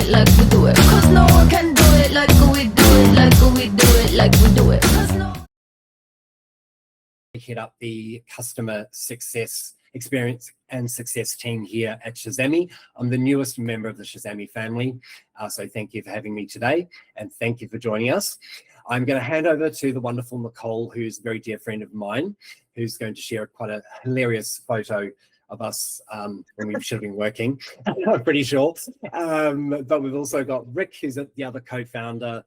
it like we do it. Cause no one can do it like we do it, like we do it, like we do it. Cause no. I head up the customer success experience and success team here at Shazami. I'm the newest member of the Shazami family, so thank you for having me today, and thank you for joining us. I'm going to hand over to the wonderful Nicole, who's a very dear friend of mine, who's going to share quite a hilarious photo of us when we should have been working, I'm pretty sure. But we've also got Rick, who's the other co-founder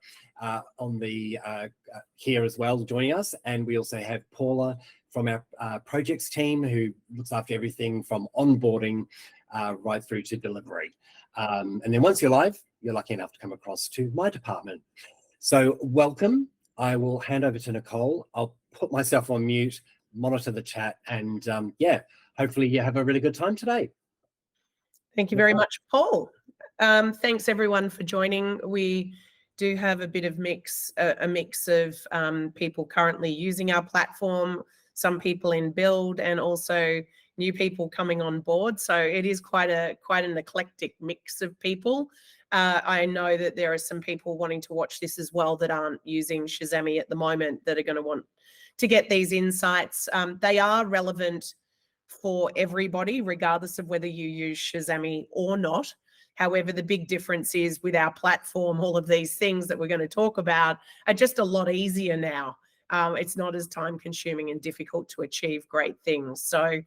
on the here as well, joining us. And we also have Paula from our projects team, who looks after everything from onboarding right through to delivery. And then once you're live, you're lucky enough to come across to my department. So welcome. I will hand over to Nicole. I'll put myself on mute, monitor the chat, and yeah, hopefully you have a really good time today. Thank you very much, Paul. Thanks everyone for joining. We do have a bit of a mix of people currently using our platform, some people in build, and also new people coming on board. So it is quite an eclectic mix of people. I know that there are some people wanting to watch this as well that aren't using Shazami at the moment, that are going to want to get these insights. They are relevant for everybody, regardless of whether you use Shazami or not. However, the big difference is with our platform, all of these things that we're going to talk about are just a lot easier now. It's not as time consuming and difficult to achieve great things. So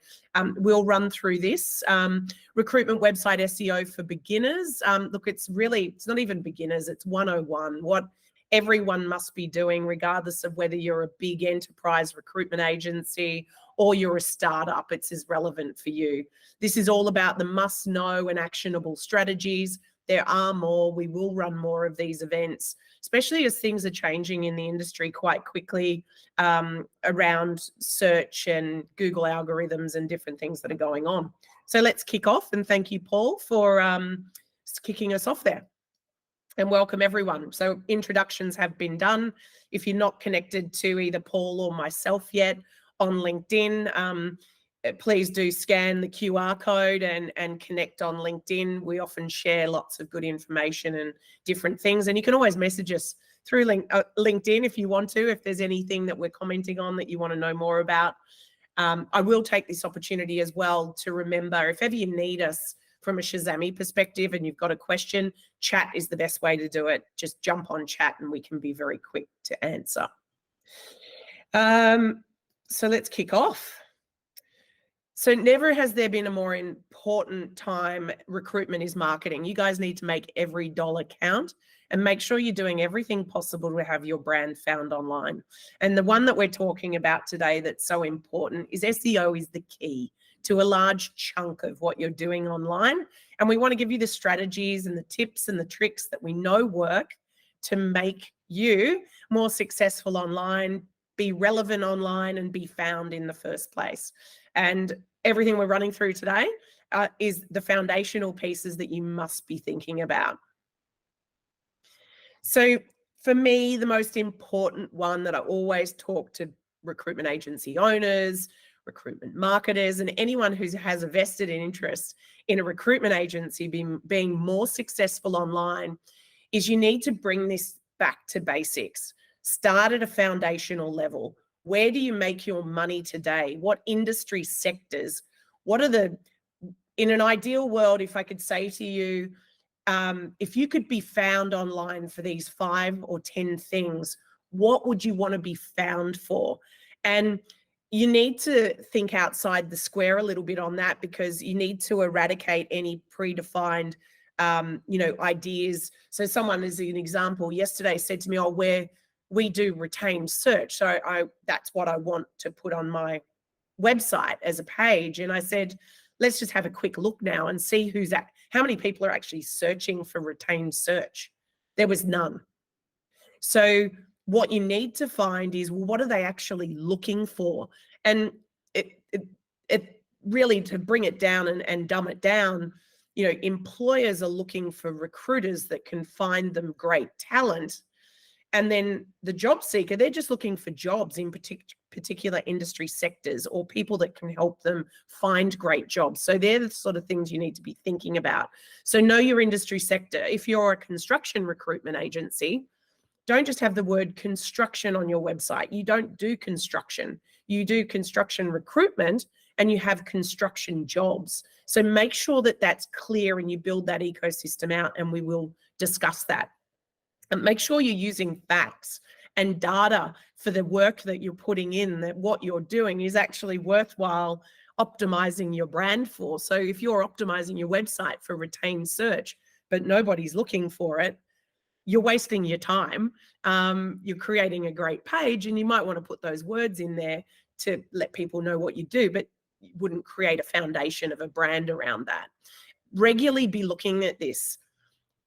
we'll run through this. Recruitment website SEO for beginners. Look, it's not even beginners, it's 101. What everyone must be doing, regardless of whether you're a big enterprise recruitment agency or you're a startup, it's as relevant for you. This is all about the must know and actionable strategies. There are more. We will run more of these events, especially as things are changing in the industry quite quickly around search and Google algorithms and different things that are going on. So let's kick off, and thank you, Paul, for kicking us off there. And welcome everyone. So introductions have been done. If you're not connected to either Paul or myself yet on LinkedIn, please do scan the QR code and connect on LinkedIn. We often share lots of good information and different things. And you can always message us through LinkedIn if you want to, if there's anything that we're commenting on that you want to know more about. I will take this opportunity as well to remember, if ever you need us from a Shazami perspective and you've got a question, chat is the best way to do it. Just jump on chat and we can be very quick to answer. So let's kick off. So never has there been a more important time. Recruitment is marketing. You guys need to make every dollar count and make sure you're doing everything possible to have your brand found online. And the one that we're talking about today that's so important is SEO is the key to a large chunk of what you're doing online. And we want to give you the strategies and the tips and the tricks that we know work to make you more successful online, be relevant online, and be found in the first place. And everything we're running through today is the foundational pieces that you must be thinking about. So for me, the most important one that I always talk to recruitment agency owners, recruitment marketers, and anyone who has a vested interest in a recruitment agency being more successful online is you need to bring this back to basics. Start at a foundational level. Where do you make your money today? What industry sectors? What are in an ideal world, if I could say to you, if you could be found online for these 5 or 10 things, what would you want to be found for? And you need to think outside the square a little bit on that, because you need to eradicate any predefined, ideas. So someone, as an example, yesterday said to me, "Oh, we do retained search, so that's what I want to put on my website as a page." And I said, let's just have a quick look now and see how many people are actually searching for retained search. There was none. So what you need to find is, well, what are they actually looking for? And it really, to bring it down and dumb it down, employers are looking for recruiters that can find them great talent. And then the job seeker, they're just looking for jobs, in particular industry sectors or people that can help them find great jobs. So they're the sort of things you need to be thinking about. So know your industry sector. If you're a construction recruitment agency, don't just have the word construction on your website. You don't do construction. You do construction recruitment and you have construction jobs. So make sure that that's clear and you build that ecosystem out, and we will discuss that. And make sure you're using facts and data for the work that you're putting in, that what you're doing is actually worthwhile optimizing your brand for. So if you're optimizing your website for retained search, but nobody's looking for it, you're wasting your time. You're creating a great page and you might want to put those words in there to let people know what you do, but you wouldn't create a foundation of a brand around that. Regularly be looking at this.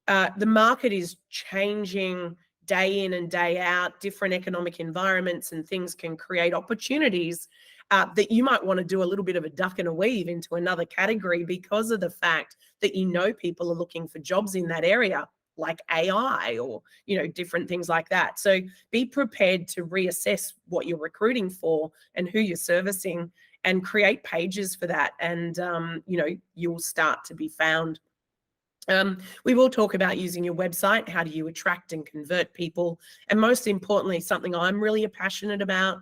The market is changing day in and day out. Different economic environments and things can create opportunities that you might want to do a little bit of a duck and a weave into another category because of the fact that you know people are looking for jobs in that area, like AI or, you know, different things like that. So be prepared to reassess what you're recruiting for and who you're servicing, and create pages for that. And, you know, you'll start to be found. We will talk about using your website. How do you attract and convert people? And most importantly, something I'm really passionate about,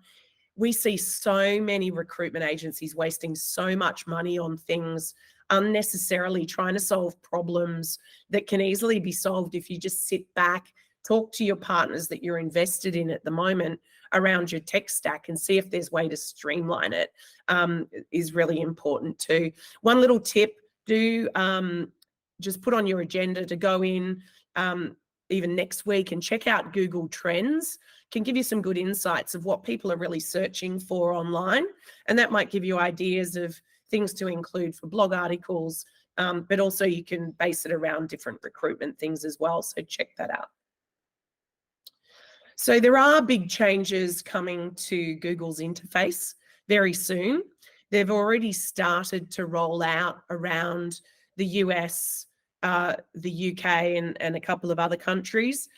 we see so many recruitment agencies wasting so much money on things unnecessarily, trying to solve problems that can easily be solved if you just sit back, talk to your partners that you're invested in at the moment around your tech stack and see if there's a way to streamline it, is really important too. One little tip, do just put on your agenda to go in even next week and check out Google Trends. Can give you some good insights of what people are really searching for online. And that might give you ideas of things to include for blog articles, but also you can base it around different recruitment things as well. So check that out. So there are big changes coming to Google's interface very soon. They've already started to roll out around the US, the UK, and a couple of other countries.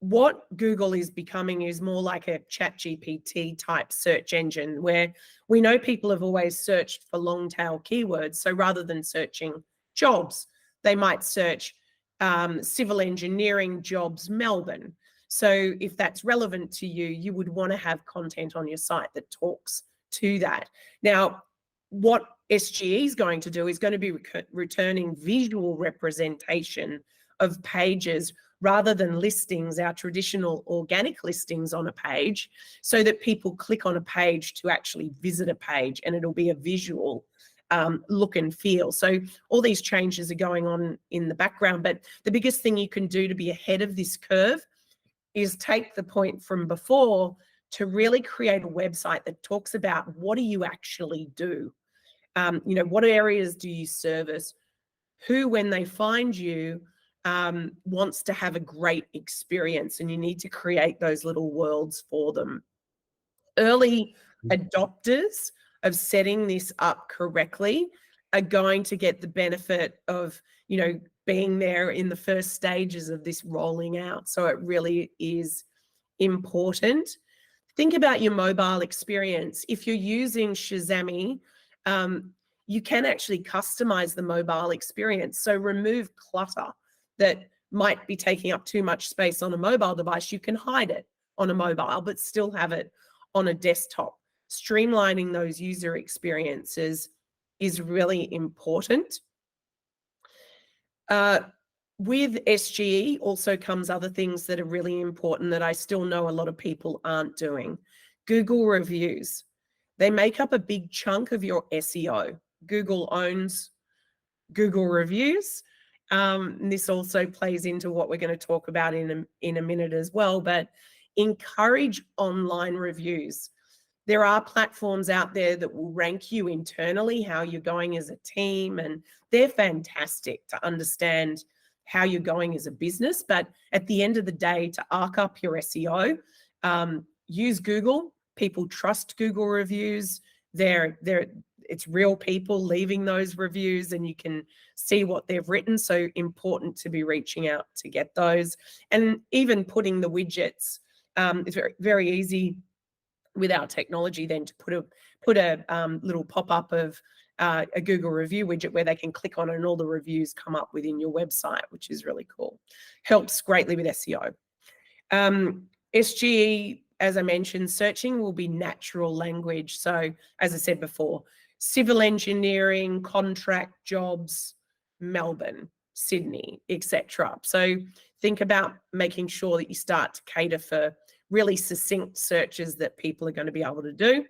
What Google is becoming is more like a ChatGPT type search engine, where we know people have always searched for long tail keywords. So rather than searching jobs, they might search civil engineering jobs Melbourne. So if that's relevant to you, you would want to have content on your site that talks to that. Now, what SGE is going to do is going to be returning visual representation of pages rather than listings, our traditional organic listings on a page, so that people click on a page to actually visit a page, and it'll be a visual look and feel. So all these changes are going on in the background, but the biggest thing you can do to be ahead of this curve is take the point from before to really create a website that talks about what do you actually do. You know, what areas do you service? Who, when they find you, wants to have a great experience, and you need to create those little worlds for them. Early adopters of setting this up correctly are going to get the benefit of, you know, being there in the first stages of this rolling out. So it really is important. Think about your mobile experience. If you're using Shazami, you can actually customize the mobile experience. So remove clutter that might be taking up too much space on a mobile device. You can hide it on a mobile, but still have it on a desktop. Streamlining those user experiences is really important. With SGE also comes other things that are really important that I still know a lot of people aren't doing. Google reviews. They make up a big chunk of your SEO. Google owns Google reviews. And this also plays into what we're going to talk about in a minute as well, but encourage online reviews. There are platforms out there that will rank you internally, how you're going as a team, and they're fantastic to understand how you're going as a business. But at the end of the day, to arc up your SEO, use Google. People trust Google reviews. It's real people leaving those reviews, and you can see what they've written. So important to be reaching out to get those. And even putting the widgets, it's very, very easy with our technology then to put a little pop-up of a Google review widget where they can click on it and all the reviews come up within your website, which is really cool. Helps greatly with SEO. SGE, as I mentioned, searching will be natural language. So as I said before, civil engineering, contract jobs, Melbourne, Sydney, etc. So think about making sure that you start to cater for really succinct searches that people are going to be able to do.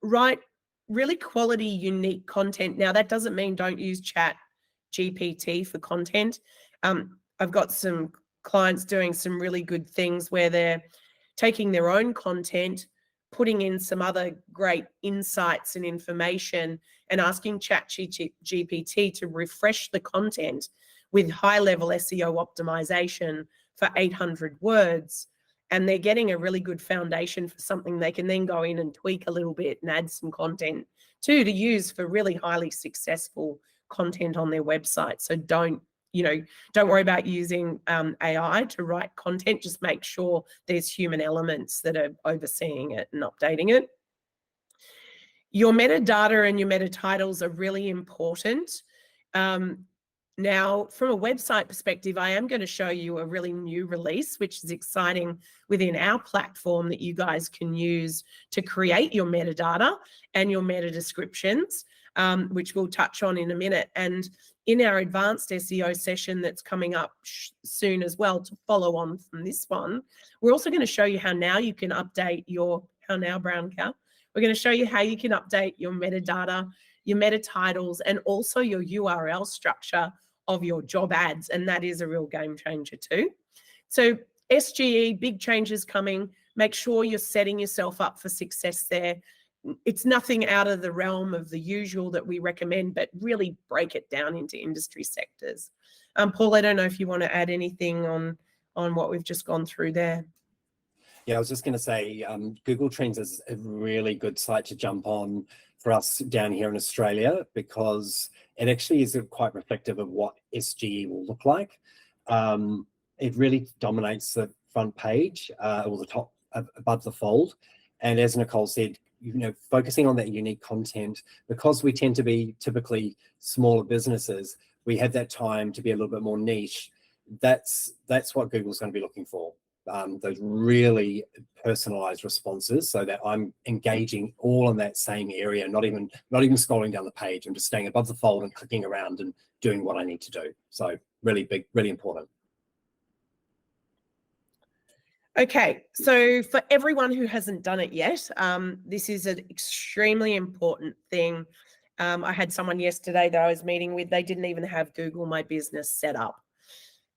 Write really quality, unique content. Now, that doesn't mean don't use Chat GPT for content. I've got some clients doing some really good things where they're taking their own content, putting in some other great insights and information, and asking Chat GPT to refresh the content with high-level SEO optimization for 800 words. And they're getting a really good foundation for something they can then go in and tweak a little bit and add some content to use for really highly successful content on their website. So don't worry about using AI to write content. Just make sure there's human elements that are overseeing it and updating it. Your metadata and your meta titles are really important. Now, from a website perspective, I am going to show you a really new release, which is exciting within our platform that you guys can use to create your metadata and your meta descriptions, which we'll touch on in a minute. And in our advanced SEO session that's coming up soon as well, to follow on from this one, we're also going to show you how now you can update your, how now brown cow, we're going to show you how you can update your metadata, your meta titles, and also your URL structure of your job ads. And that is a real game changer too. So SGE, big changes coming. Make sure you're setting yourself up for success there. It's nothing out of the realm of the usual that we recommend, but really break it down into industry sectors. Paul, I don't know if you want to add anything on what we've just gone through there. Yeah, I was just going to say, Google Trends is a really good site to jump on for us down here in Australia, because it actually is quite reflective of what SGE will look like. It really dominates the front page, or the top above the fold. And as Nicole said, focusing on that unique content, because we tend to be typically smaller businesses, we have that time to be a little bit more niche. That's what Google's going to be looking for. Those really personalized responses, so that I'm engaging all in that same area, not even scrolling down the page. I'm just staying above the fold and clicking around and doing what I need to do. So really big, really important. Okay, so for everyone who hasn't done it yet, this is an extremely important thing. I had someone yesterday that I was meeting with, they didn't even have Google My Business set up.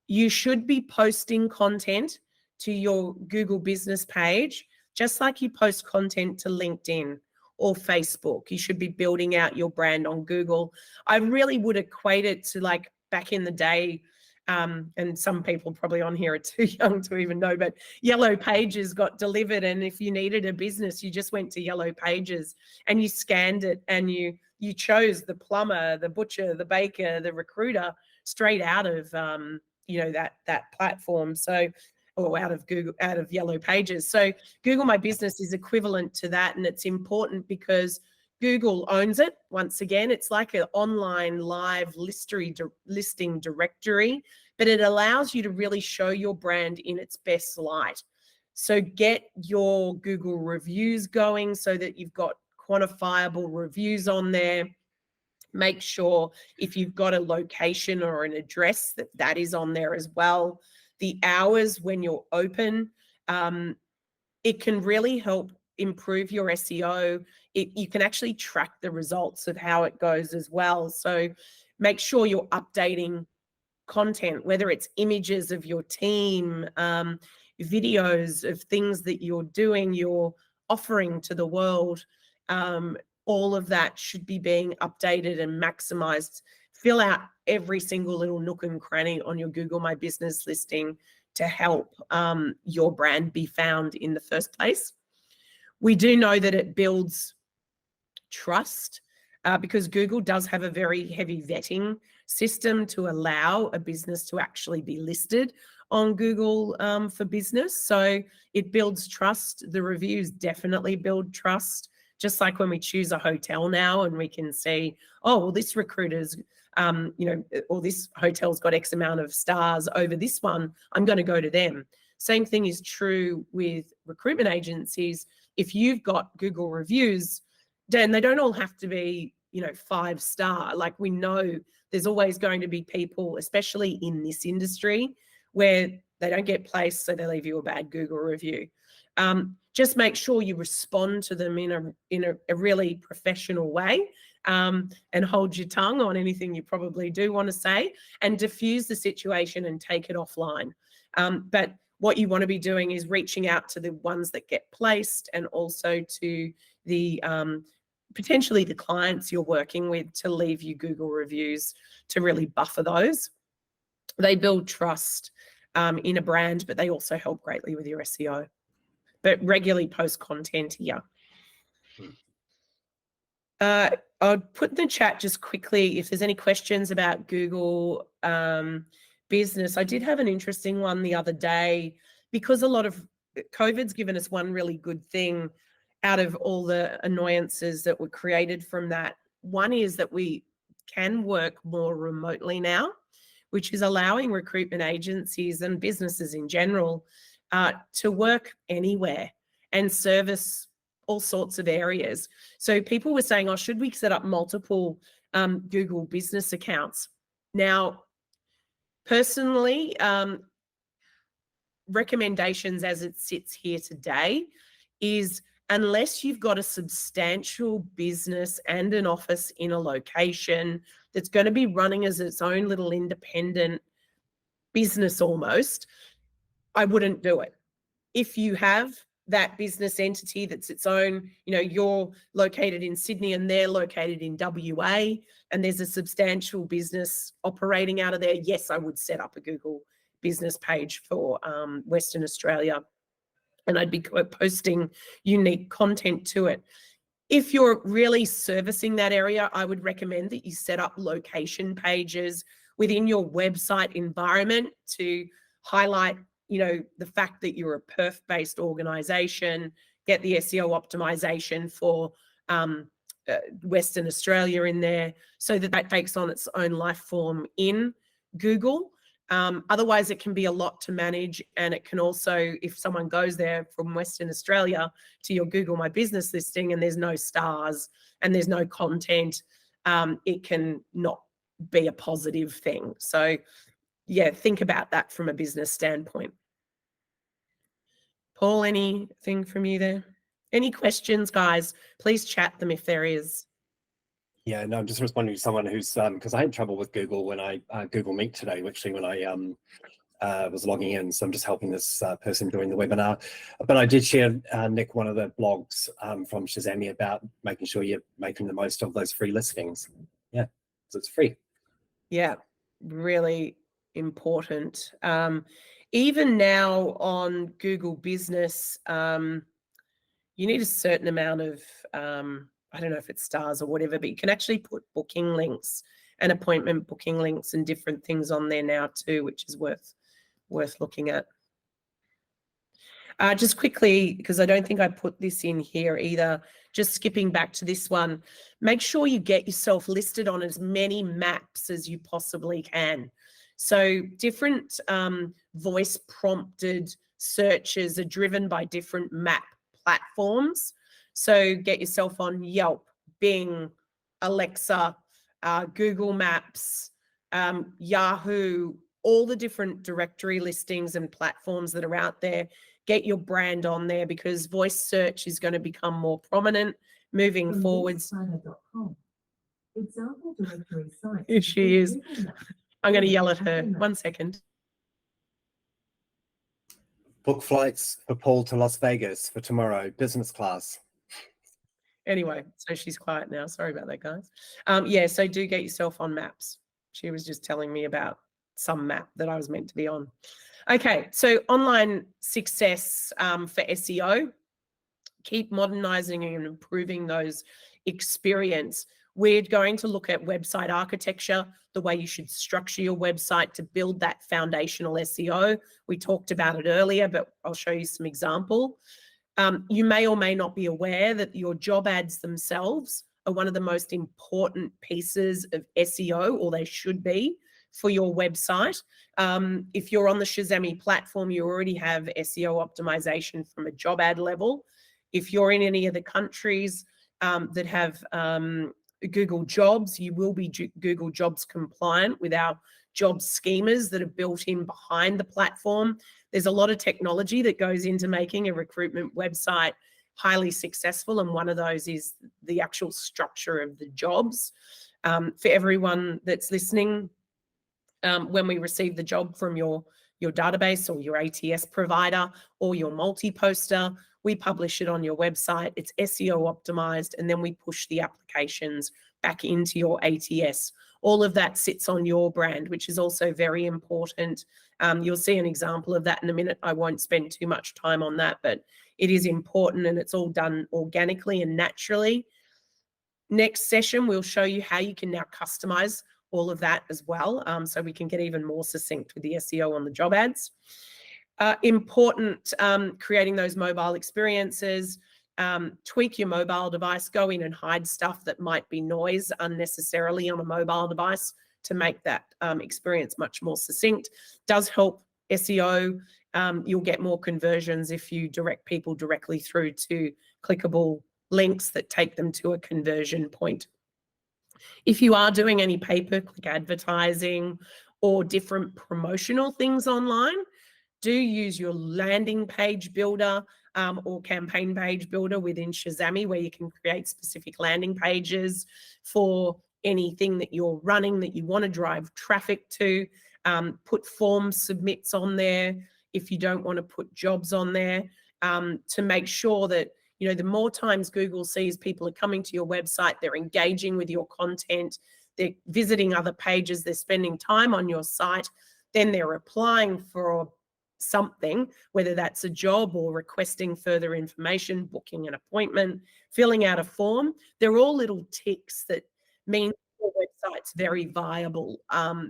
You should be posting content to your Google business page, just like you post content to LinkedIn or Facebook. You should be building out your brand on Google. I really would equate it to like back in the day, and some people probably on here are too young to even know, but Yellow Pages got delivered, and if you needed a business, you just went to Yellow Pages and you scanned it, and you chose the plumber, the butcher, the baker, the recruiter straight out of that platform. So, or out of Google, out of Yellow Pages. So Google My Business is equivalent to that, and it's important because Google owns it. Once again, it's like an online live listing directory, but it allows you to really show your brand in its best light. So get your Google reviews going so that you've got quantifiable reviews on there. Make sure if you've got a location or an address that is on there as well. The hours when you're open, it can really help improve your SEO. You can actually track the results of how it goes as well. So make sure you're updating content, whether it's images of your team, videos of things that you're doing, you're offering to the world. All of that should be being updated and maximized. Fill out every single little nook and cranny on your Google My Business listing to help your brand be found in the first place. We do know that it builds trust because Google does have a very heavy vetting system to allow a business to actually be listed on Google for business. So it builds trust. The reviews definitely build trust. Just like when we choose a hotel now and we can see, oh, well, this recruiter's, or this hotel's got X amount of stars over this one, I'm going to go to them. Same thing is true with recruitment agencies. If you've got Google reviews, then they don't all have to be, 5-star. Like, we know there's always going to be people, especially in this industry, where they don't get placed, so they leave you a bad Google review. Just make sure you respond to them in a really professional way, and hold your tongue on anything you probably do want to say, and diffuse the situation and take it offline. But what you want to be doing is reaching out to the ones that get placed, and also to the potentially the clients you're working with to leave you Google reviews to really buffer those. They build trust in a brand, but they also help greatly with your SEO. But regularly post content here. I'll put in the chat just quickly if there's any questions about Google business. I did have an interesting one the other day, because a lot of COVID's given us one really good thing out of all the annoyances that were created from that. One is that we can work more remotely now, which is allowing recruitment agencies and businesses in general to work anywhere and service all sorts of areas. So people were saying, oh, should we set up multiple Google business accounts? Now, personally, recommendations as it sits here today is, unless you've got a substantial business and an office in a location that's going to be running as its own little independent business almost, I wouldn't do it. If you have that business entity that's its own, you're located in Sydney and they're located in WA, and there's a substantial business operating out of there, yes, I would set up a Google business page for Western Australia, and I'd be posting unique content to it. If you're really servicing that area, I would recommend that you set up location pages within your website environment to highlight, the fact that you're a Perth-based organization, get the SEO optimization for Western Australia in there, so that takes on its own life form in Google. Otherwise, it can be a lot to manage, and it can also, if someone goes there from Western Australia to your Google My Business listing and there's no stars and there's no content, it can not be a positive thing. So, yeah, think about that from a business standpoint. Paul, anything from you there? Any questions, guys? Please chat them if there is. Yeah, no, I'm just responding to someone who's, because I had trouble with Google when I Google Meet today, actually, when I was logging in. So I'm just helping this person during the webinar. But I did share, Nick, one of the blogs from Shazami about making sure you're making the most of those free listings. Yeah, so it's free. Yeah, really important. Even now on Google Business, you need a certain amount of, I don't know if it's stars or whatever, but you can actually put booking links and appointment booking links and different things on there now too, which is worth looking at. Just quickly, because I don't think I put this in here either, just skipping back to this one, make sure you get yourself listed on as many maps as you possibly can. So different voice prompted searches are driven by different map platforms. So get yourself on Yelp, Bing, Alexa, Google Maps, Yahoo, all the different directory listings and platforms that are out there. Get your brand on there, because voice search is going to become more prominent moving forwards. Example directory site. Here she is. I'm going to yell at her. 1 second. Book flights for Paul to Las Vegas for tomorrow, business class. Anyway, so she's quiet now. Sorry about that, guys. Yeah, so do get yourself on maps. She was just telling me about some map that I was meant to be on. Okay, so online success for SEO. Keep modernizing and improving those experience. We're going to look at website architecture, the way you should structure your website to build that foundational SEO. We talked about it earlier, but I'll show you some example. You may or may not be aware that your job ads themselves are one of the most important pieces of SEO, or they should be, for your website. If you're on the Shazami platform, you already have SEO optimization from a job ad level. If you're in any of the countries that have Google Jobs, you will be Google Jobs compliant with our job schemas that are built in behind the platform. There's a lot of technology that goes into making a recruitment website highly successful, and one of those is the actual structure of the jobs. For everyone that's listening, when we receive the job from your database or your ATS provider or your multi-poster, we publish it on your website. It's SEO optimized, and then we push the applications back into your ATS. All of that sits on your brand, which is also very important. You'll see an example of that in a minute. I won't spend too much time on that, but it is important, and it's all done organically and naturally. Next session, we'll show you how you can now customize all of that as well, so we can get even more succinct with the SEO on the job ads. Important, creating those mobile experiences. Tweak your mobile device, go in and hide stuff that might be noise unnecessarily on a mobile device to make that experience much more succinct. Does help SEO. You'll get more conversions if you direct people directly through to clickable links that take them to a conversion point. If you are doing any pay-per-click advertising or different promotional things online, do use your landing page builder or campaign page builder within Shazami, where you can create specific landing pages for anything that you're running that you want to drive traffic to. Put form submits on there if you don't want to put jobs on there, to make sure that, you know, the more times Google sees people are coming to your website, they're engaging with your content, they're visiting other pages, they're spending time on your site, then they're applying for something, whether that's a job or requesting further information, booking an appointment, filling out a form. They're all little ticks that mean your website's very viable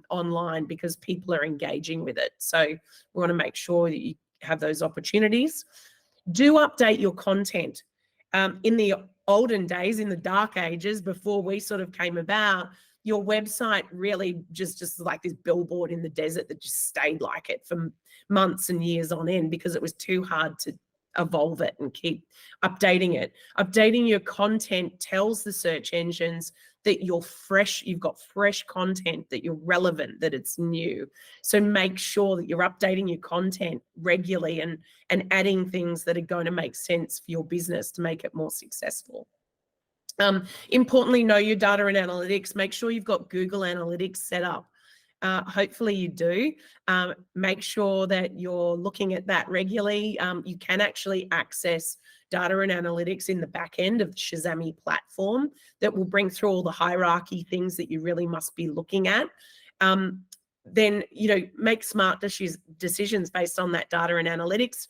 online because people are engaging with it. So we want to make sure that you have those opportunities. Do update your content. In the olden days, in the dark ages, before we sort of came about, your website really just like this billboard in the desert that just stayed like it for months and years on end because it was too hard to evolve it and keep updating it. Updating your content tells the search engines that you're fresh, you've got fresh content, that you're relevant, that it's new. So make sure that you're updating your content regularly and adding things that are going to make sense for your business to make it more successful. Importantly, know your data and analytics. Make sure you've got Google Analytics set up. Hopefully you do. Make sure that you're looking at that regularly. You can actually access data and analytics in the back end of the Shazami platform that will bring through all the hierarchy things that you really must be looking at. Then, you know, make smart decisions based on that data and analytics.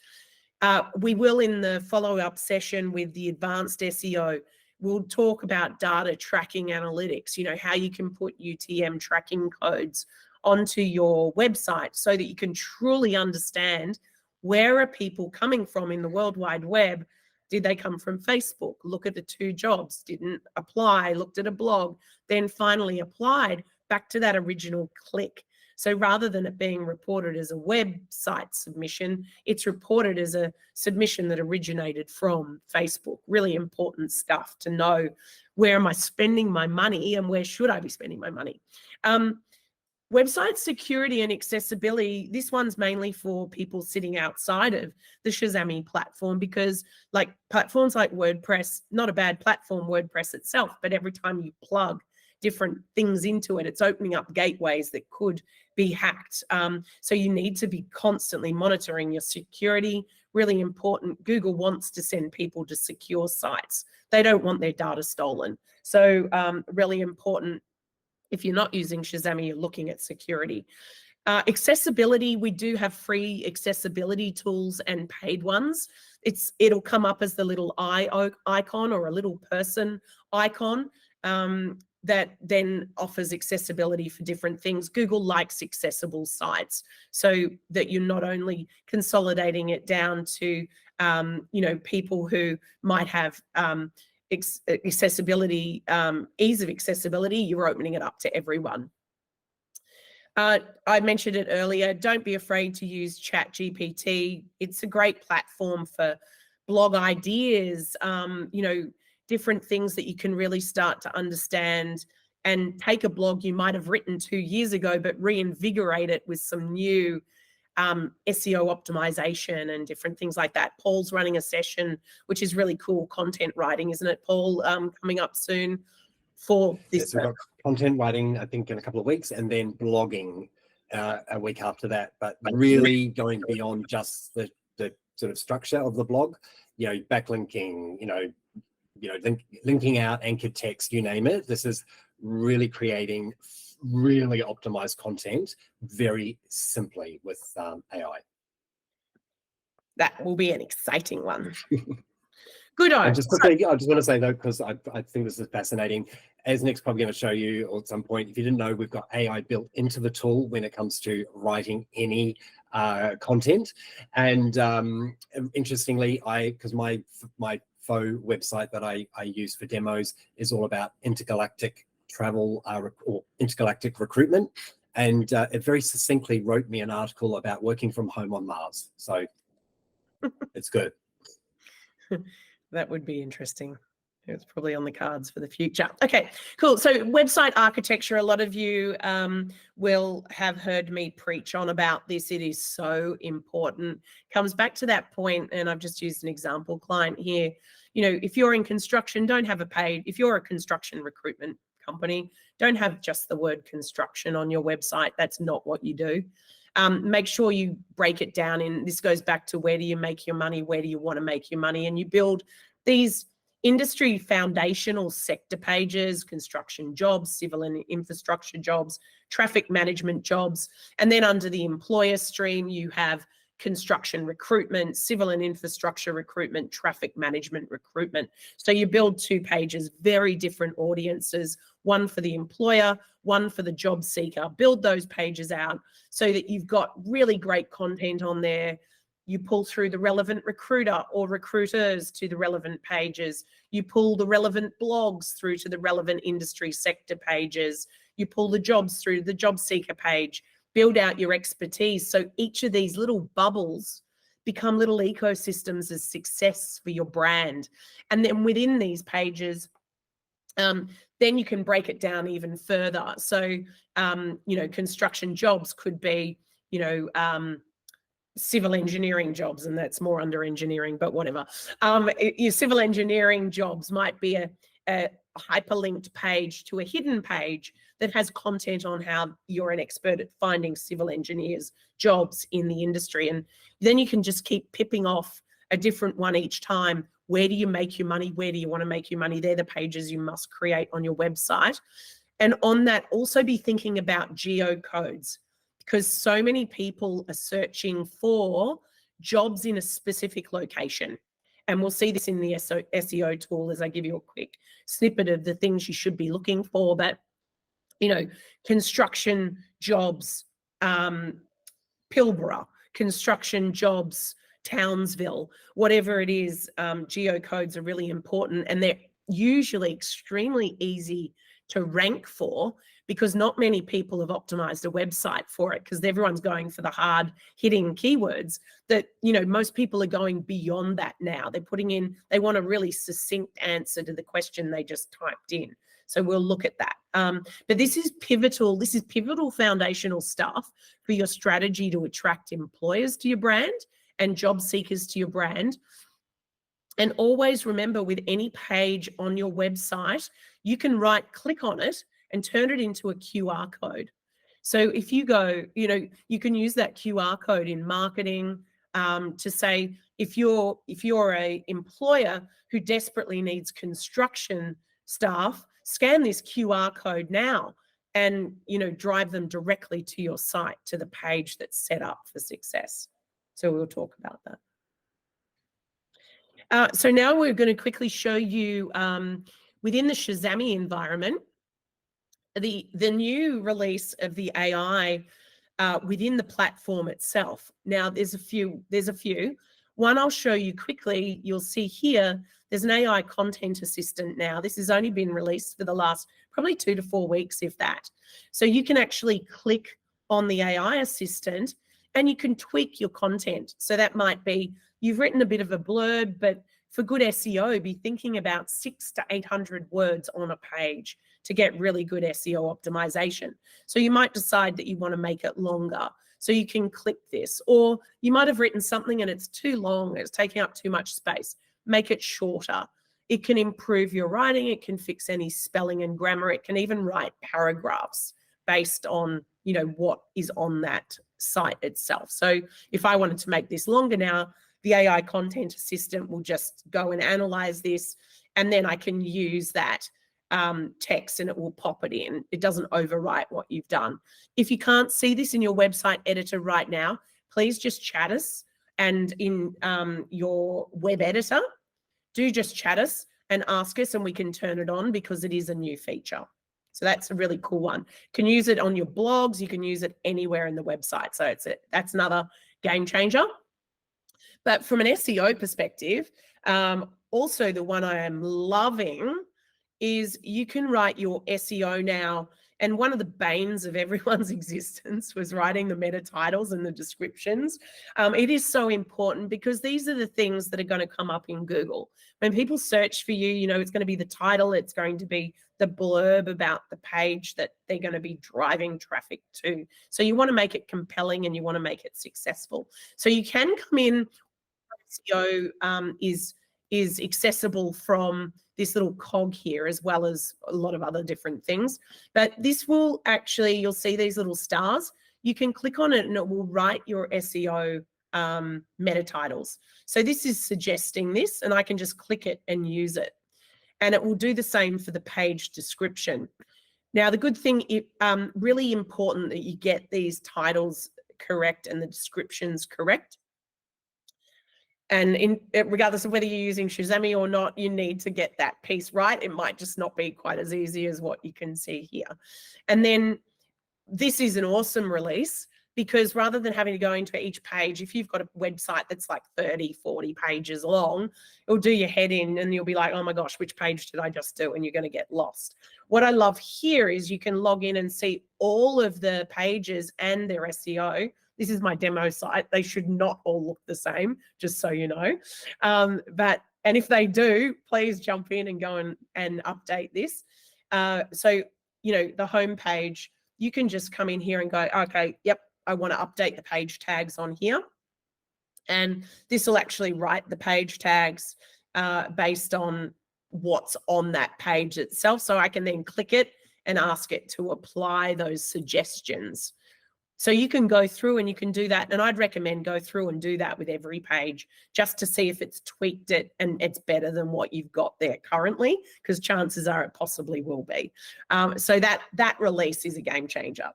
We will, in the follow-up session with the advanced SEO, we'll talk about data tracking analytics, you know, how you can put UTM tracking codes onto your website so that you can truly understand where are people coming from in the World Wide Web. Did they come from Facebook? Look at the 2 jobs, didn't apply, looked at a blog, then finally applied, back to that original click. So rather than it being reported as a website submission, it's reported as a submission that originated from Facebook. Really important stuff to know, where am I spending my money and where should I be spending my money? Website security and accessibility, this one's mainly for people sitting outside of the Shazami platform, because like platforms like WordPress, not a bad platform, WordPress itself, but every time you plug different things into it, it's opening up gateways that could be hacked. So you need to be constantly monitoring your security. Really important. Google wants to send people to secure sites. They don't want their data stolen. So really important. If you're not using Shazami, you're looking at security. Accessibility, we do have free accessibility tools and paid ones. It'll come up as the little eye icon or a little person icon. that then offers accessibility for different things. Google likes accessible sites, so that you're not only consolidating it down to people who might have accessibility, ease of accessibility, you're opening it up to everyone. I mentioned it earlier, don't be afraid to use ChatGPT. It's a great platform for blog ideas, different things that you can really start to understand, and take a blog you might have written 2 years ago, but reinvigorate it with some new SEO optimization and different things like that. Paul's running a session, which is really cool, content writing, isn't it, Paul, coming up soon for this? Yes, we've got content writing, I think, in a couple of weeks, and then blogging a week after that, but really going beyond just the sort of structure of the blog, backlinking, linking out anchored text, you name it. This is really creating really optimized content very simply with AI. That will be an exciting one. Good on. I just want to say though, because I think this is fascinating, as Nick's probably going to show you at some point, if you didn't know, we've got AI built into the tool when it comes to writing any content. And interestingly, because my faux website that I use for demos is all about intergalactic travel or intergalactic recruitment, and it very succinctly wrote me an article about working from home on Mars. So it's good. That would be interesting. It's probably on the cards for the future. Okay, cool. So website architecture, a lot of you will have heard me preach on about this. It is so important. Comes back to that point, and I've just used an example client here. If you're in construction, don't have a paid. If you're a construction recruitment company, don't have just the word construction on your website. That's not what you do. Make sure you break it down in, this goes back to where do you make your money, where do you want to make your money, and you build these industry foundational sector pages, construction jobs, civil and infrastructure jobs, traffic management jobs, and then under the employer stream, you have construction recruitment, civil and infrastructure recruitment, traffic management recruitment. So you build 2 pages, very different audiences, one for the employer, one for the job seeker. Build those pages out so that you've got really great content on there. You pull through the relevant recruiter or recruiters to the relevant pages. You pull the relevant blogs through to the relevant industry sector pages. You pull the jobs through the job seeker page. Build out your expertise. So each of these little bubbles become little ecosystems of success for your brand. And then within these pages, then you can break it down even further. So, construction jobs could be, civil engineering jobs, and that's more under engineering, but whatever. Your civil engineering jobs might be a hyperlinked page to a hidden page that has content on how you're an expert at finding civil engineers jobs in the industry. And then you can just keep pipping off a different one each time. Where do you make your money? Where do you want to make your money? They're the pages you must create on your website. And on that, also be thinking about geocodes, because so many people are searching for jobs in a specific location. And we'll see this in the SEO tool as I give you a quick snippet of the things you should be looking for. But, construction jobs, Pilbara, construction jobs, Townsville, whatever it is, geocodes are really important, and they're usually extremely easy to rank for, because not many people have optimized a website for it, because everyone's going for the hard hitting keywords that, most people are going beyond that now. They're putting in, they want a really succinct answer to the question they just typed in. So we'll look at that. But this is pivotal. This is pivotal foundational stuff for your strategy to attract employers to your brand and job seekers to your brand. And always remember, with any page on your website, you can click on it and turn it into a QR code. So if you go, you can use that QR code in marketing to say, if you're a employer who desperately needs construction staff, scan this QR code now and, drive them directly to your site, to the page that's set up for success. So we'll talk about that. So now we're going to quickly show you within the Shazami environment, the new release of the AI within the platform itself. Now, there's a few. One I'll show you quickly. You'll see here, there's an AI content assistant now. This has only been released for the last probably 2 to 4 weeks, if that. So you can actually click on the AI assistant and you can tweak your content. So that might be, you've written a bit of a blurb, but for good SEO, be thinking about 600 to 800 words on a page to get really good SEO optimization. So you might decide that you want to make it longer. So you can click this, or you might have written something and it's too long, it's taking up too much space. Make it shorter. It can improve your writing. It can fix any spelling and grammar. It can even write paragraphs based on, you know, what is on that site itself. So if I wanted to make this longer now, the AI content assistant will just go and analyze this, and then I can use that text and it will pop it in. It doesn't overwrite what you've done. If you can't see this in your website editor right now, please just chat us, and in your web editor, do just chat us and ask us, and we can turn it on because it is a new feature. So that's a really cool one. You can use it on your blogs. You can use it anywhere in the website. So that's another game changer. But from an SEO perspective, also the one I am loving is you can write your SEO now. And one of the banes of everyone's existence was writing the meta titles and the descriptions. It is so important because these are the things that are going to come up in Google. When people search for you, you know, it's going to be the title, it's going to be the blurb about the page that they're going to be driving traffic to. So you want to make it compelling and you want to make it successful. So you can come in, SEO is accessible from this little cog here, as well as a lot of other different things. But this will actually, you'll see these little stars. You can click on it and it will write your SEO meta titles. So this is suggesting this, and I can just click it and use it. And it will do the same for the page description. Now, the good thing, really important that you get these titles correct and the descriptions correct. And regardless of whether you're using Shazami or not, you need to get that piece right. It might just not be quite as easy as what you can see here. And then this is an awesome release, because rather than having to go into each page, if you've got a website that's like 30, 40 pages long, it'll do your head in and you'll be like, oh my gosh, which page did I just do? And you're going to get lost. What I love here is you can log in and see all of the pages and their SEO. This is my demo site. They should not all look the same, just so you know. And if they do, please jump in and go and update this. So, you know, the home page, you can just come in here and go, okay, yep, I want to update the page tags on here. And this will actually write the page tags based on what's on that page itself. So I can then click it and ask it to apply those suggestions. So you can go through and you can do that. And I'd recommend go through and do that with every page, just to see if it's tweaked it and it's better than what you've got there currently, because chances are it possibly will be. So that release is a game changer.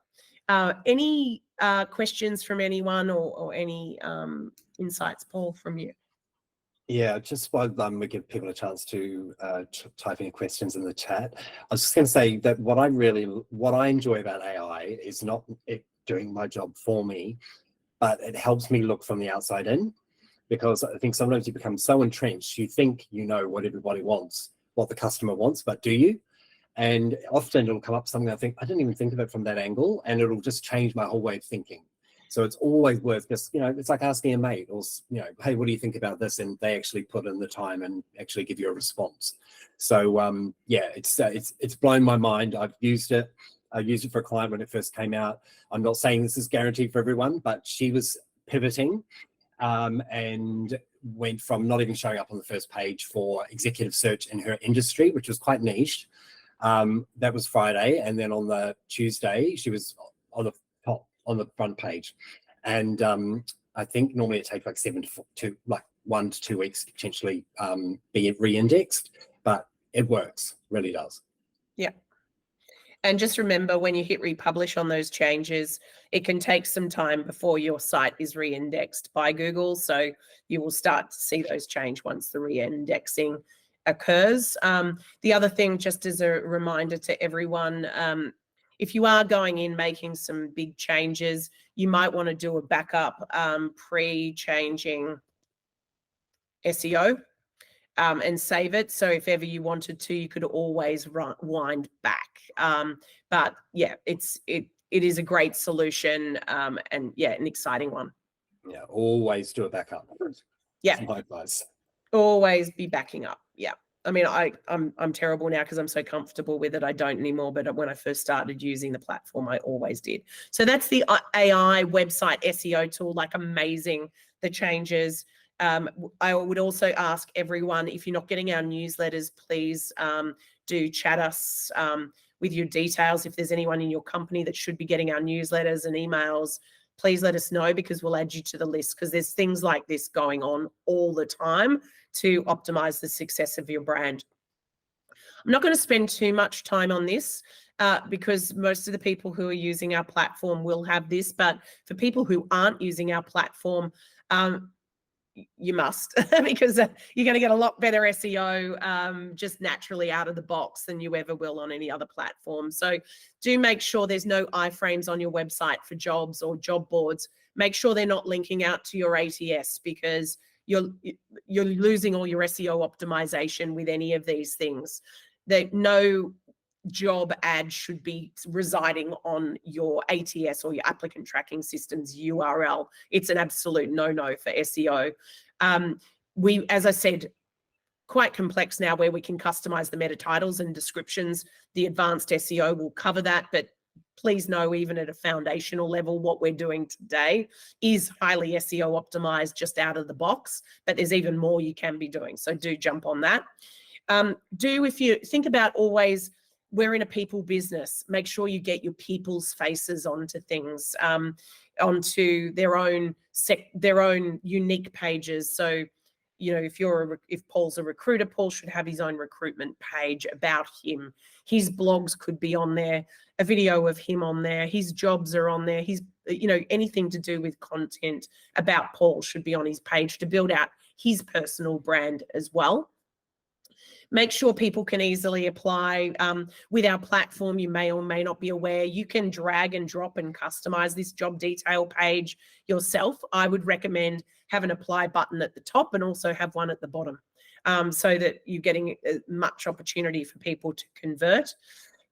Any questions from anyone or any insights, Paul, from you? Yeah, just while we give people a chance to type in questions in the chat, I was just going to say that what I enjoy about AI is not it doing my job for me, but it helps me look from the outside in, because I think sometimes you become so entrenched, you think you know what everybody wants, what the customer wants, but do you? And often it'll come up something I think, I didn't even think of it from that angle, and it'll just change my whole way of thinking. So it's always worth just, you know, it's like asking a mate, or, you know, hey, what do you think about this? And they actually put in the time and actually give you a response. So yeah, it's blown my mind. I've used it. I used it for a client when it first came out. I'm not saying this is guaranteed for everyone, but she was pivoting and went from not even showing up on the first page for executive search in her industry, which was quite niche. That was Friday. And then on the Tuesday, she was on the top, on the front page. And I think normally it takes like 1 to 2 weeks to potentially be re-indexed, but it works, really does. Yeah. And just remember, when you hit republish on those changes, it can take some time before your site is re-indexed by Google. So you will start to see those change once the re-indexing occurs. The other thing, just as a reminder to everyone, if you are going in making some big changes, you might want to do a backup pre-changing SEO and save it. So if ever you wanted to, you could always wind back. But yeah, it is a great solution, and yeah, an exciting one. Yeah, always do a backup. Yeah, my advice. Always be backing up. Yeah. I mean, I'm terrible now because I'm so comfortable with it. I don't anymore, but when I first started using the platform, I always did. So that's the AI website SEO tool, like amazing, the changes. I would also ask everyone, if you're not getting our newsletters, please do chat us with your details. If there's anyone in your company that should be getting our newsletters and emails, please let us know, because we'll add you to the list, because there's things like this going on all the time to optimize the success of your brand. I'm not going to spend too much time on this because most of the people who are using our platform will have this, but for people who aren't using our platform, you must, because you're going to get a lot better SEO just naturally out of the box than you ever will on any other platform. So do make sure there's no iframes on your website for jobs or job boards. Make sure they're not linking out to your ATS, because you're losing all your SEO optimization with any of these things. No job ad should be residing on your ATS or your applicant tracking system's URL. It's an absolute no-no for SEO. As I said, quite complex now, where we can customize the meta titles and descriptions. The advanced SEO will cover that, but please know, even at a foundational level, what we're doing today is highly SEO optimized just out of the box, but there's even more you can be doing. So do jump on that. If you think about, always, we're in a people business, make sure you get your people's faces onto things, onto their own unique pages. So, you know, if Paul's a recruiter, Paul should have his own recruitment page about him. His blogs could be on there, a video of him on there, his jobs are on there, anything to do with content about Paul should be on his page to build out his personal brand as well. Make sure people can easily apply. With our platform, you may or may not be aware, you can drag and drop and customize this job detail page yourself. I would recommend have an apply button at the top and also have one at the bottom, so that you're getting much opportunity for people to convert.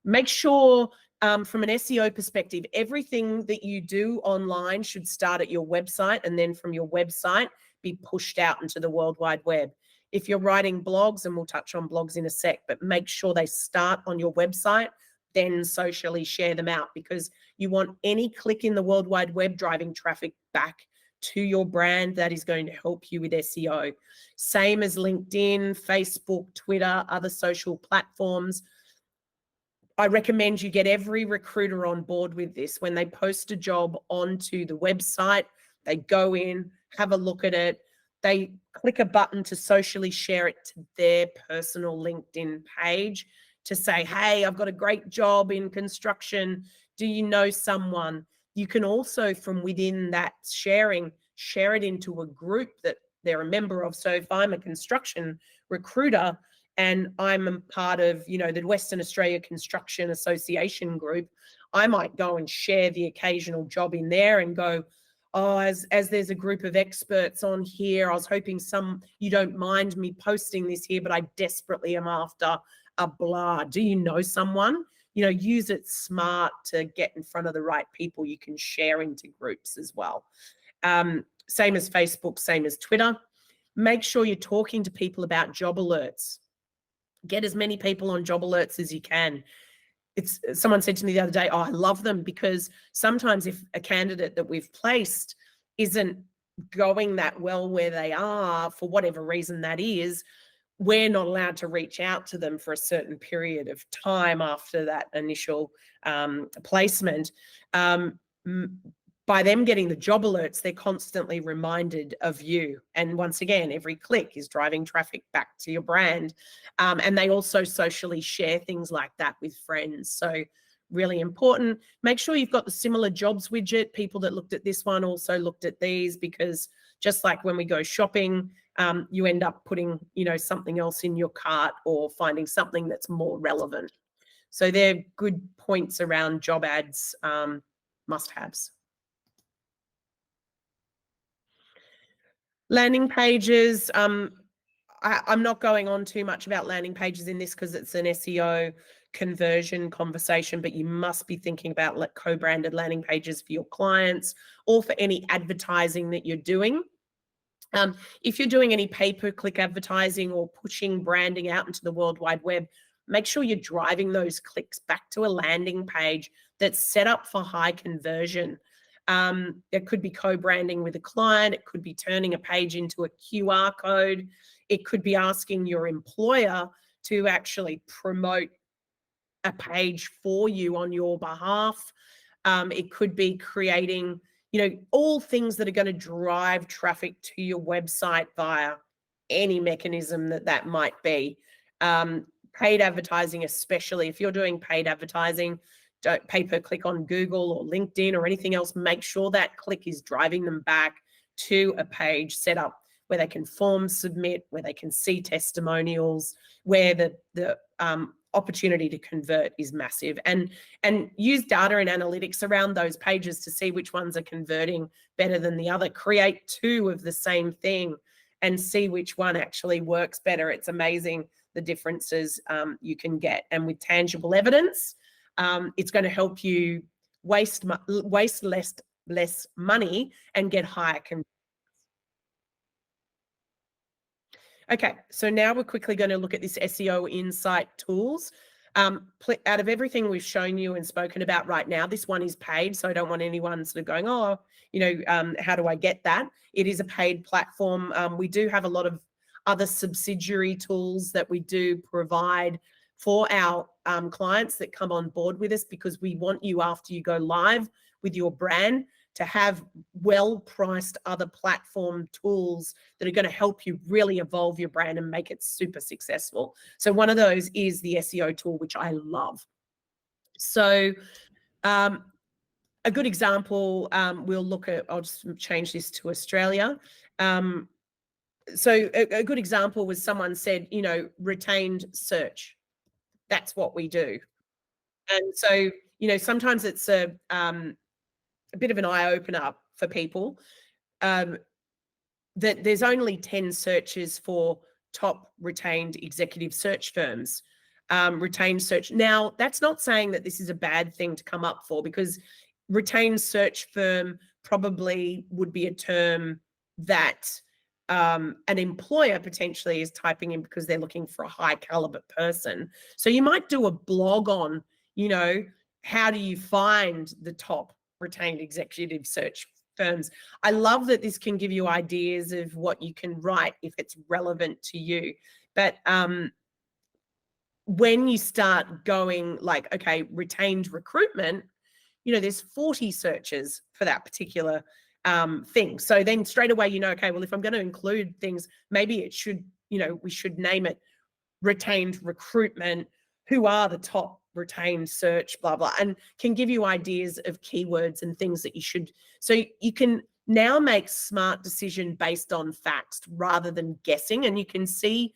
Make sure, from an SEO perspective, everything that you do online should start at your website, and then from your website be pushed out into the World Wide Web. If you're writing blogs, and we'll touch on blogs in a sec, but make sure they start on your website, then socially share them out, because you want any click in the World Wide Web driving traffic back to your brand. That is going to help you with SEO. Same as LinkedIn, Facebook, Twitter, other social platforms. I recommend you get every recruiter on board with this. When they post a job onto the website, they go in, have a look at it, they click a button to socially share it to their personal LinkedIn page to say, hey, I've got a great job in construction. Do you know someone? You can also, from within that sharing, share it into a group that they're a member of. So if I'm a construction recruiter and I'm a part of, the Western Australia Construction Association group, I might go and share the occasional job in there and go, oh, as there's a group of experts on here, I was hoping you don't mind me posting this here, but I desperately am after a blah. Do you know someone? Use it smart to get in front of the right people. You can share into groups as well. Same as Facebook, same as Twitter. Make sure you're talking to people about job alerts. Get as many people on job alerts as you can. Someone said to me the other day, oh, I love them, because sometimes if a candidate that we've placed isn't going that well where they are, for whatever reason that is, we're not allowed to reach out to them for a certain period of time after that initial placement. By them getting the job alerts, they're constantly reminded of you. And once again, every click is driving traffic back to your brand. And they also socially share things like that with friends. So really important. Make sure you've got the similar jobs widget. People that looked at this one also looked at these, because just like when we go shopping, you end up putting, something else in your cart or finding something that's more relevant. So they're good points around job ads, must-haves. Landing pages. I'm not going on too much about landing pages in this because it's an SEO conversion conversation, but you must be thinking about co-branded landing pages for your clients or for any advertising that you're doing. If you're doing any pay-per-click advertising or pushing branding out into the World Wide Web, make sure you're driving those clicks back to a landing page that's set up for high conversion. It could be co-branding with a client. It could be turning a page into a QR code. It could be asking your employer to actually promote a page for you on your behalf. It could be creating, all things that are going to drive traffic to your website via any mechanism that might be. Paid advertising, especially if you're doing paid advertising, don't pay-per-click on Google or LinkedIn or anything else, make sure that click is driving them back to a page set up where they can form submit, where they can see testimonials, where the opportunity to convert is massive, and use data and analytics around those pages to see which ones are converting better than the other. Create two of the same thing and see which one actually works better. It's amazing the differences you can get, and with tangible evidence, it's going to help you waste less money and get higher conversion. Okay, so now we're quickly going to look at this SEO insight tools. Out of everything we've shown you and spoken about right now, this one is paid, so I don't want anyone sort of going, how do I get that? It is a paid platform. We do have a lot of other subsidiary tools that we do provide for our clients that come on board with us, because we want you, after you go live with your brand, to have well-priced other platform tools that are going to help you really evolve your brand and make it super successful. So one of those is the SEO tool, which I love. So a good example, we'll look at, I'll just change this to Australia. So a good example was someone said, retained search. That's what we do. And so, sometimes it's a bit of an eye-opener for people, that there's only 10 searches for top retained executive search firms, retained search. Now, that's not saying that this is a bad thing to come up for, because retained search firm probably would be a term that an employer potentially is typing in because they're looking for a high caliber person. So you might do a blog on, how do you find the top retained executive search firms. I love that this can give you ideas of what you can write if it's relevant to you. But when you start going like, okay, retained recruitment, there's 40 searches for that particular thing. So then straight away, okay, well, if I'm going to include things, maybe it should, we should name it retained recruitment. Who are the top retained search, blah, blah, and can give you ideas of keywords and things that you should. So you can now make smart decision based on facts rather than guessing, and you can see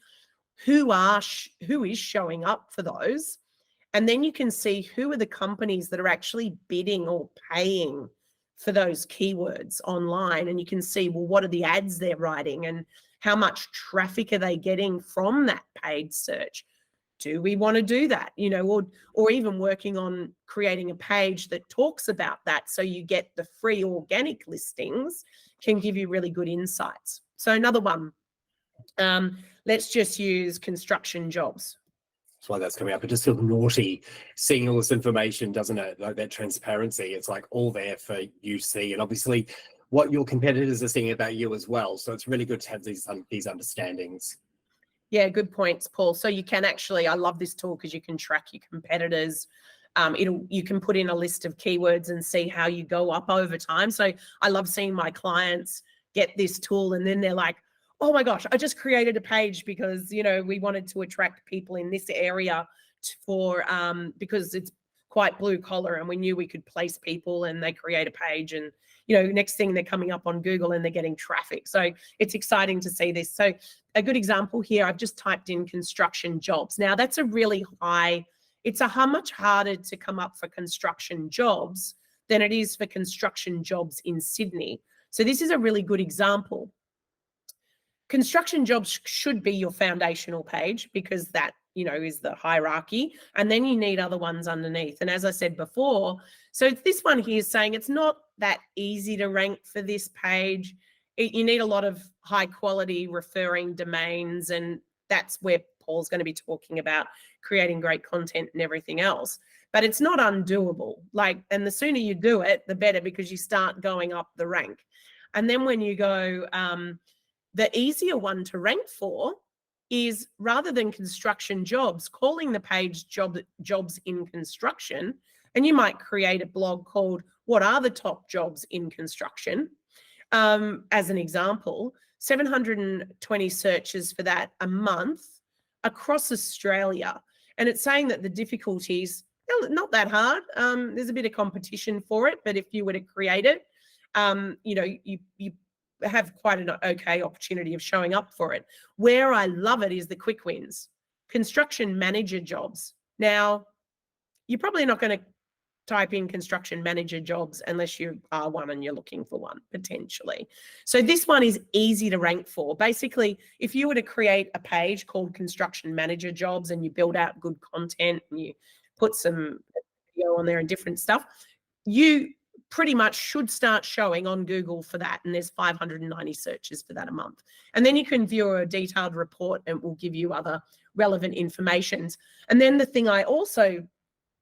who is showing up for those. And then you can see who are the companies that are actually bidding or paying for those keywords online. And you can see, well, what are the ads they're writing and how much traffic are they getting from that paid search? Do we want to do that? Or even working on creating a page that talks about that, so you get the free organic listings, can give you really good insights. So another one, let's just use construction jobs. That's why that's coming up. It just feels naughty seeing all this information, doesn't it? Like that transparency, it's like all there for you to see, and obviously what your competitors are seeing about you as well. So it's really good to have these understandings. Yeah, good points, Paul. So you can actually, I love this tool because you can track your competitors. You can put in a list of keywords and see how you go up over time. So I love seeing my clients get this tool and then they're like, oh my gosh, I just created a page because, we wanted to attract people in this area because quite blue collar, and we knew we could place people and they create a page, and you know, next thing they're coming up on Google and they're getting traffic. So it's exciting to see this. So a good example here, I've just typed in construction jobs. Now that's a really high, it's how much harder to come up for construction jobs than it is for construction jobs in Sydney. So this is a really good example. Construction jobs should be your foundational page because that, you know, is the hierarchy, and then you need other ones underneath. And as I said before, so this one here is saying it's not that easy to rank for this page. You need a lot of high quality referring domains, and that's where Paul's going to be talking about creating great content and everything else. But it's not undoable. Like, and the sooner you do it, the better, because you start going up the rank. And then when you go, the easier one to rank for is, rather than construction jobs, calling the page jobs in construction. And you might create a blog called "What are the top jobs in construction?" As an example, 720 searches for that a month across Australia. And it's saying that the difficulties, not that hard. There's a bit of competition for it, but if you were to create it, you know, you have quite an okay opportunity of showing up for it. Where I love it is the quick wins. Construction manager jobs. Now, you're probably not going to type in construction manager jobs unless you are one and you're looking for one, potentially. So this one is easy to rank for. Basically, if you were to create a page called construction manager jobs and you build out good content and you put some video on there and different stuff, you pretty much should start showing on Google for that. And there's 590 searches for that a month. And then you can view a detailed report and it will give you other relevant informations. And then the thing I also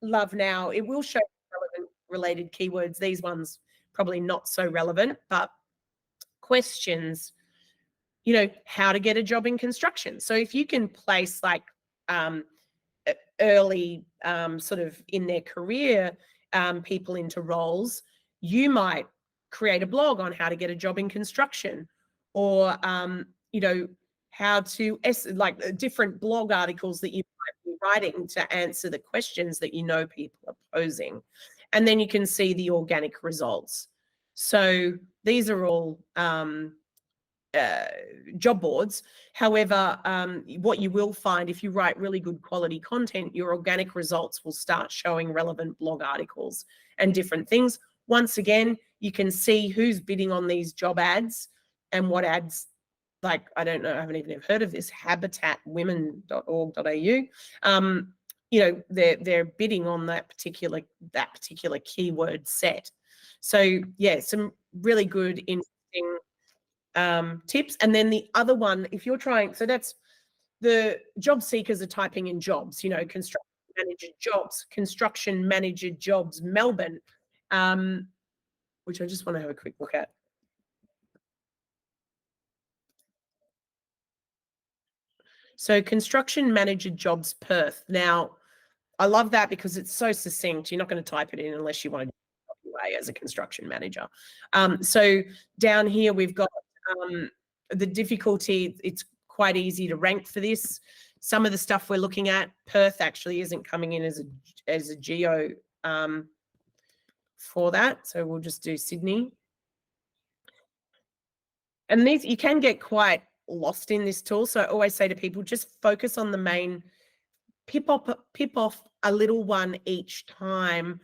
love now, it will show relevant related keywords. These ones probably not so relevant, but questions, you know, how to get a job in construction. So if you can place like early sort of in their career people into roles, you might create a blog on how to get a job in construction, or you know, how to like different blog articles that you might be writing to answer the questions that you know people are posing. And then you can see the organic results. So these are all job boards. However, what you will find, if you write really good quality content, your organic results will start showing relevant blog articles and different things. Once again, you can see who's bidding on these job ads and what ads, like, I don't know, I haven't even heard of this, habitatwomen.org.au. You know, they're bidding on that particular keyword set. So yeah, some really good, interesting tips. And then the other one, if you're trying, so that's the job seekers are typing in jobs, you know, construction manager jobs, Melbourne, which I just want to have a quick look at. So construction manager jobs, Perth. Now, I love that because it's so succinct. You're not going to type it in unless you want to do it as a construction manager. So down here, we've got the difficulty. It's quite easy to rank for this. Some of the stuff we're looking at, Perth actually isn't coming in as a geo for that. So we'll just do Sydney. And these, you can get quite lost in this tool. So I always say to people, just focus on the main, pip off a little one each time.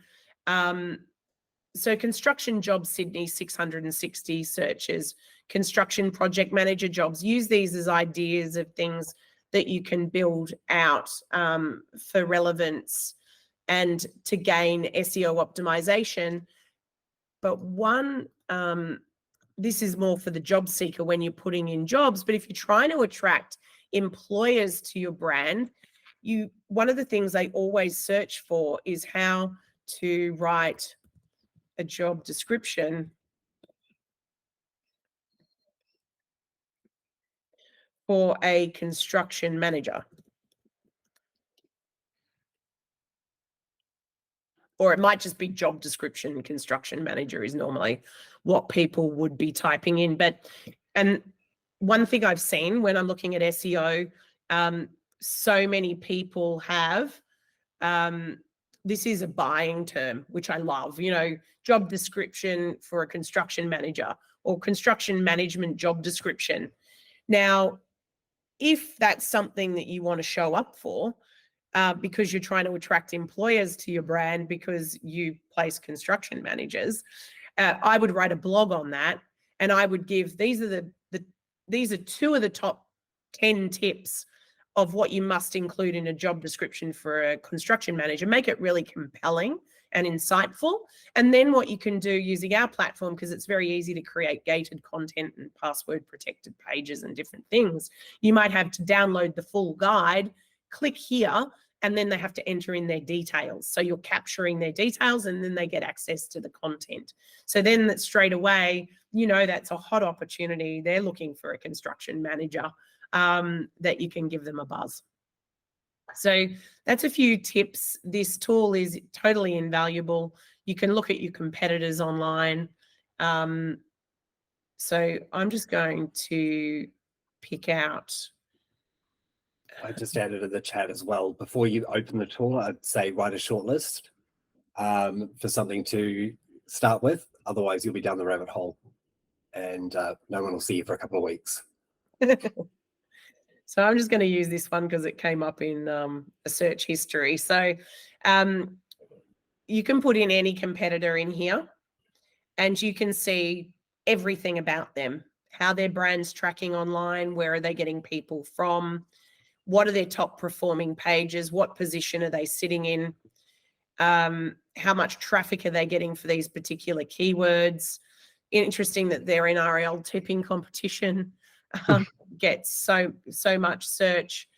So construction jobs, Sydney, 660 searches. Construction project manager jobs. Use these as ideas of things that you can build out for relevance and to gain SEO optimization. But one, this is more for the job seeker when you're putting in jobs, but if you're trying to attract employers to your brand, one of the things they always search for is how to write a job description for a construction manager. Or it might just be job description. Construction manager is normally what people would be typing in. And one thing I've seen when I'm looking at SEO, so many people have this is a buying term, which I love, you know, job description for a construction manager or construction management job description. Now, if that's something that you want to show up for, because you're trying to attract employers to your brand because you place construction managers, I would write a blog on that, and I would give, these are 2 of the top 10 tips of what you must include in a job description for a construction manager. Make it really compelling and insightful. And then what you can do using our platform, because it's very easy to create gated content and password protected pages and different things, you might have to download the full guide, click here, and then they have to enter in their details. So you're capturing their details and then they get access to the content. So then that straight away, you know, that's a hot opportunity. They're looking for a construction manager, that you can give them a buzz. So that's a few tips. This tool is totally invaluable. You can look at your competitors online. So I'm just going to pick out. I just added to the chat as well. Before you open the tool, I'd say write a short list for something to start with. Otherwise, you'll be down the rabbit hole and no one will see you for a couple of weeks. So I'm just going to use this one because it came up in a search history. So you can put in any competitor in here and you can see everything about them, how their brand's tracking online, where are they getting people from, what are their top performing pages, what position are they sitting in, how much traffic are they getting for these particular keywords. Interesting that their NRL tipping competition gets so much search.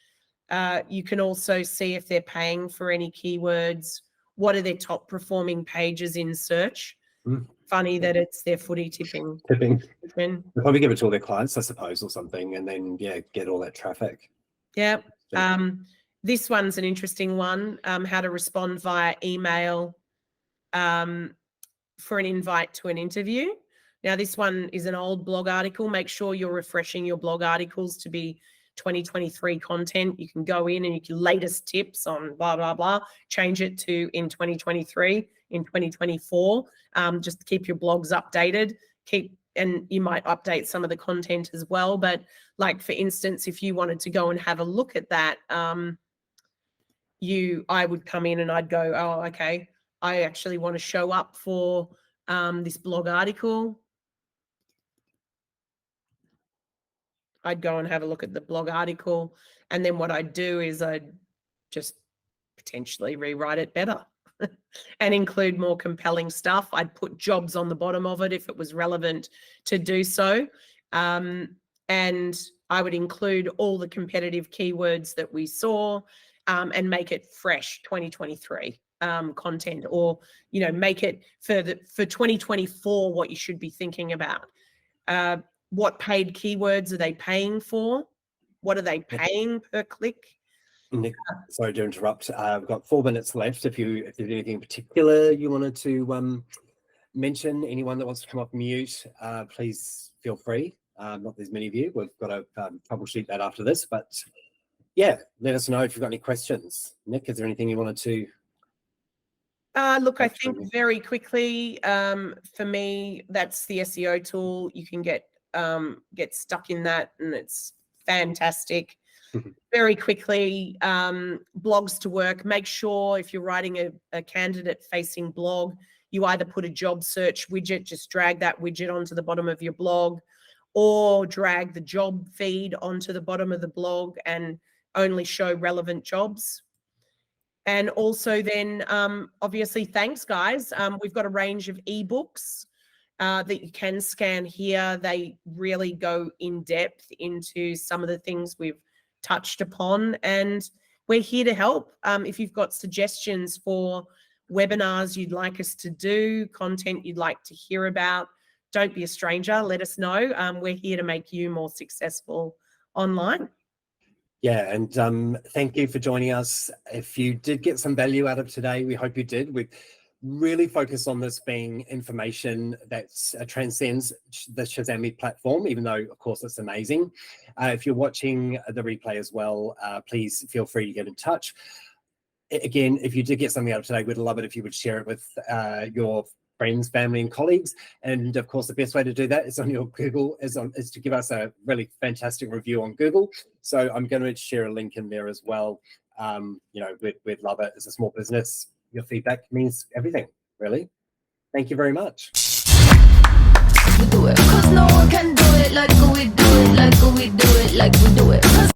You can also see if they're paying for any keywords. What are their top performing pages in search? Funny that it's their footy tipping. They'll probably give it to all their clients, I suppose, or something, and then get all that traffic. Yeah. This one's an interesting one. How to respond via email for an invite to an interview. Now, this one is an old blog article. Make sure you're refreshing your blog articles to be 2023 content. You can go in and you can latest tips on blah, blah, blah, change it to in 2023, in 2024. Just keep your blogs updated. And you might update some of the content as well. But like, for instance, if you wanted to go and have a look at that, I would come in and I'd go, oh, okay, I actually want to show up for this blog article. I'd go and have a look at the blog article. And then what I'd do is I'd just potentially rewrite it better and include more compelling stuff. I'd put jobs on the bottom of it if it was relevant to do so. And I would include all the competitive keywords that we saw and make it fresh 2023 content, or, you know, make it for 2024 what you should be thinking about. What paid keywords are they paying for? What are they paying per click? Nick, sorry to interrupt. We've got 4 minutes left. If there's anything in particular you wanted to mention, anyone that wants to come up mute, please feel free. Not there's many of you. We've got to troubleshoot that after this, but yeah, let us know if you've got any questions. Nick, is there anything you wanted to? Look, I think very quickly, for me, that's the SEO tool. You can get stuck in that and it's fantastic. Very quickly, blogs to work. Make sure if you're writing a candidate facing blog, you either put a job search widget, just drag that widget onto the bottom of your blog, or drag the job feed onto the bottom of the blog and only show relevant jobs. And also then, obviously, thanks, guys. We've got a range of ebooks that you can scan here. They really go in depth into some of the things we've touched upon, and we're here to help. If you've got suggestions for webinars you'd like us to do, content you'd like to hear about, don't be a stranger. Let us know. We're here to make you more successful online. Yeah, and thank you for joining us. If you did get some value out of today, we hope you did. We've really focused on this being information that transcends the Shazami platform, even though, of course, it's amazing. If you're watching the replay as well, please feel free to get in touch. again, if you did get something out of today, we'd love it if you would share it with your friends, family, and colleagues. And of course, the best way to do that is on your Google, is to give us a really fantastic review on Google. So I'm going to share a link in there as well. We'd love it. As a small business, your feedback means everything, really. Thank you very much. We do it, 'cause no one can do it like we do it, like we do it, like we do it. 'Cause